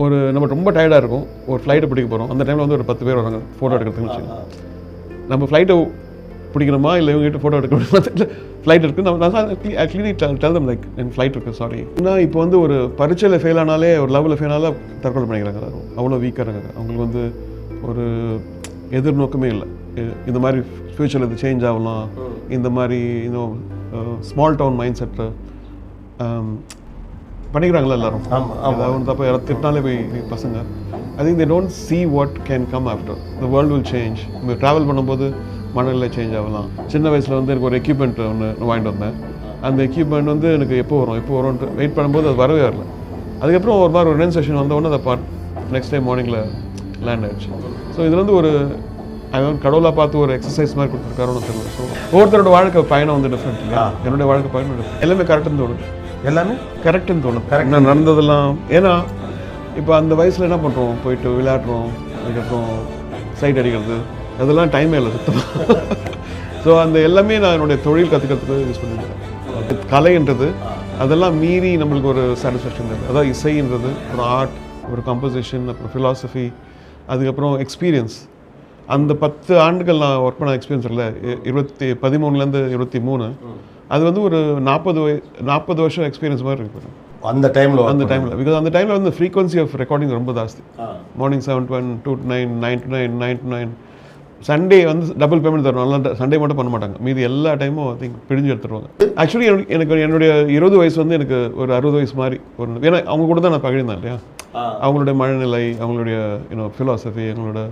ஒரு நம்ம ரொம்ப டயர்டாக இருக்கும், ஒரு ஃப்ளைட்டை பிடிக்க போகிறோம். அந்த டைமில் வந்து ஒரு 10 பேர் வராங்க ஃபோட்டோ எடுக்கிறதுக்குன்னு வச்சுக்கோங்க. நம்ம ஃப்ளைட்டை பிடிக்கணுமா இல்லை இவங்ககிட்ட ஃபோட்டோ எடுக்க முடியுமா தெரியல. ஃப்ளைட் இருக்குது, நம்ம ஆக்சுவலி டெல் தம் லைக் என் ஃப்ளைட் இருக்குது சாரி. ஏன்னா இப்போ வந்து ஒரு பரீட்சையில் ஃபெயில் ஆனாலே, ஒரு லெவலில் ஃபெயில் ஆனாலும் தற்கொலை பண்ணிக்கிறாங்க எல்லாரும். அவ்வளோ வீக்காக இருக்காங்க. அவங்களுக்கு வந்து ஒரு எதிர்நோக்கமே இல்லை. இந்த மாதிரி ஃப்யூச்சரில் இது சேஞ்ச் ஆகலாம், இந்த மாதிரி இன்னும் ஸ்மால் டவுன் மைண்ட் செட்டு பண்ணிக்கிறாங்களா எல்லாரும். அதாவது வந்து அப்போ யாராவது திட்டினாலே போய் பசங்க I think they don't see what can come after. The world will change. நம்ம ட்ராவல் பண்ணும்போது மனநிலை சேஞ்ச் ஆகலாம். சின்ன வயசில் வந்து எனக்கு ஒரு எக்யூப்மெண்ட் ஒன்று வாங்கிட்டு வந்தேன். அந்த எக்யூப்மெண்ட் வந்து எனக்கு எப்போ வரும்ன்ட்டு வெயிட் பண்ணும்போது அது வரவே வரல. அதுக்கப்புறம் ஒரு மாதிரி ஒரு ரென் செஷன் வந்தவொடனே அதை நெக்ஸ்ட் டைம் மார்னிங்கில் லேண்ட் ஆயிடுச்சு. ஸோ இது வந்து ஒரு கடவுளாக பார்த்து ஒரு எக்ஸசைஸ் மாதிரி கொடுத்துருக்காருன்னு தெரியல. ஸோ ஒவ்வொருத்தரோட வாழ்க்கை பயணம் வந்து டிஃப்ரெண்ட் இல்லையா? என்னுடைய வாழ்க்கை பயணம் எல்லாமே கரெக்டுன்னு தோணுது. எல்லாமே கரெக்டுன்னு தோணும். கரெக்டாக நடந்ததெல்லாம். ஏன்னா இப்போ அந்த வயசில் என்ன பண்ணுறோம், போயிட்டு விளையாடுறோம், அதுக்கப்புறம் சைட் அடிக்கிறது, அதெல்லாம் டைமே இல்லை சுத்தமாக. ஸோ அந்த எல்லாமே நான் என்னுடைய தொழில் கற்றுக்கிறதுக்கு யூஸ் பண்ணியிருக்கேன். கலைன்றது அதெல்லாம் மீறி நம்மளுக்கு ஒரு சாட்டிஸ்ஃபேக்ஷன் இருக்குது. அதாவது இசைன்றது ஒரு ஆர்ட், ஒரு கம்போசிஷன், அப்புறம் ஃபிலாசபி, அதுக்கப்புறம் எக்ஸ்பீரியன்ஸ். அந்த 10 ஆண்டுகள் நான் ஒர்க் பண்ண எக்ஸ்பீரியன்ஸ் இல்லை, 13 23 அது வந்து ஒரு 40 வருஷம் எக்ஸ்பீரியன்ஸ் மாதிரி இருக்கு அந்த டைமில். பிகாஸ் அந்த டைமில் வந்து ஃப்ரீக்வன்சி ஆஃப் ரெக்கார்டிங் ரொம்ப ஜாஸ்தி. Morning 7 to 1, 2 to 9, 9 to 9, 9 to 9. Sunday வந்து டபுள் பேமெண்ட் தருவாங்க. நல்லா சண்டே மட்டும் பண்ண மாட்டாங்க, மீதி எல்லா டைமும் ஐ திங்க் பிடிஞ்சு எடுத்துருவாங்க. ஆக்சுவலி எனக்கு என்னுடைய 20 வயசு வந்து எனக்கு ஒரு 60 வயசு மாதிரி ஒரு, ஏன்னா அவங்க கூட தான் நான் பகிர்ந்தேன் இல்லையா, அவங்களுடைய மனநிலை, அவங்களுடைய ஃபிலாசபி, அவங்களோட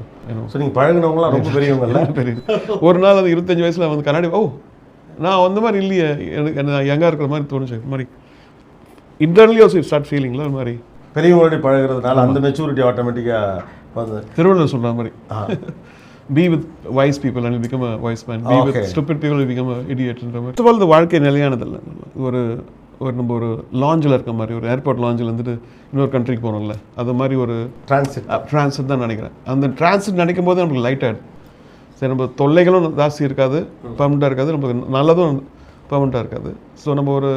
நீங்கள் பழகினவங்களாம் ரொம்ப பெரியவங்க பெரிய. ஒரு நாள் அது 25 வயசில் வந்து கண்ணாடி, நான் அந்த மாதிரி இல்லையே, எனக்கு யங்காக இருக்கிற மாதிரி தோணுச்சு. இது மாதிரி இன்டர்னலி ஆல்சோ ஸ்டார்ட் ஃபீலிங்ல ஒரு மாதிரி பெரியவங்களோட பழகிறதுனால அந்த மெச்சூரிட்டி ஆட்டோமேட்டிக்காக வந்து திருவள்ளுவர் சொல்கிற மாதிரி be with wise people and you become a wise man, be with stupid people you become a idiot. First of all, the வாழ்க்கை நிலையானதில்லை. ஒரு நம்ம ஒரு லாஞ்சில் இருக்க மாதிரி, ஒரு ஏர்போர்ட் லாஞ்சில் வந்துட்டு இன்னொரு கண்ட்ரிக்கு போகிறோம்ல, அது மாதிரி ஒரு டிரான்சிட் தான் நினைக்கிறேன். அந்த டிரான்சிட் நினைக்கும் போது நமக்கு லைட் ஆகிடும். சரி, நம்ம தொல்லைகளும் ஜாஸ்தி இருக்காது, பர்மனெண்ட்டாக இருக்காது, நமக்கு நல்லதும் பர்மனெண்ட்டாக இருக்காது. ஸோ நம்ம ஒரு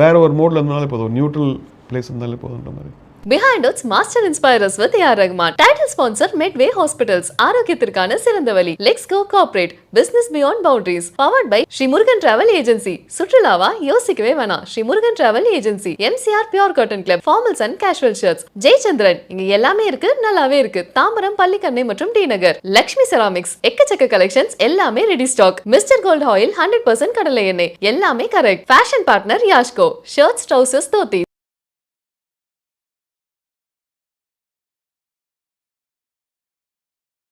வேற ஒரு மோடில் இருந்தாலே போதும், நியூட்ரல் பிளேஸ் இருந்தாலே போதுன்ற மாதிரி. Behind Us Master Inspirers with A.R. Rahman. Title sponsor Medway Hospitals. ஆரோக்கியத்திற்கான சிறந்த வழி. Let's go corporate. Business beyond boundaries. Powered by Sri Murugan Travel Agency. சுற்றுலாவா யோசிக்கவே வேணாம். Sri Murugan Travel Agency. MCR Pure Cotton Club. Formals and casual shirts. Jayachandran. இங்க எல்லாமே இருக்கு, நல்லாவே இருக்கு. தாம்பரம், பள்ளிக்கண்ணை மற்றும் டி நகர். லக்ஷ்மி செராமிக்ஸ். எக்கச்சக்க கலெக்ஷன்ஸ், எல்லாமே ready stock. Mister Gold oil 100% கடலை எண்ணெய். எல்லாமே correct. Fashion partner Yashco. Shirts, trousers, dhoti.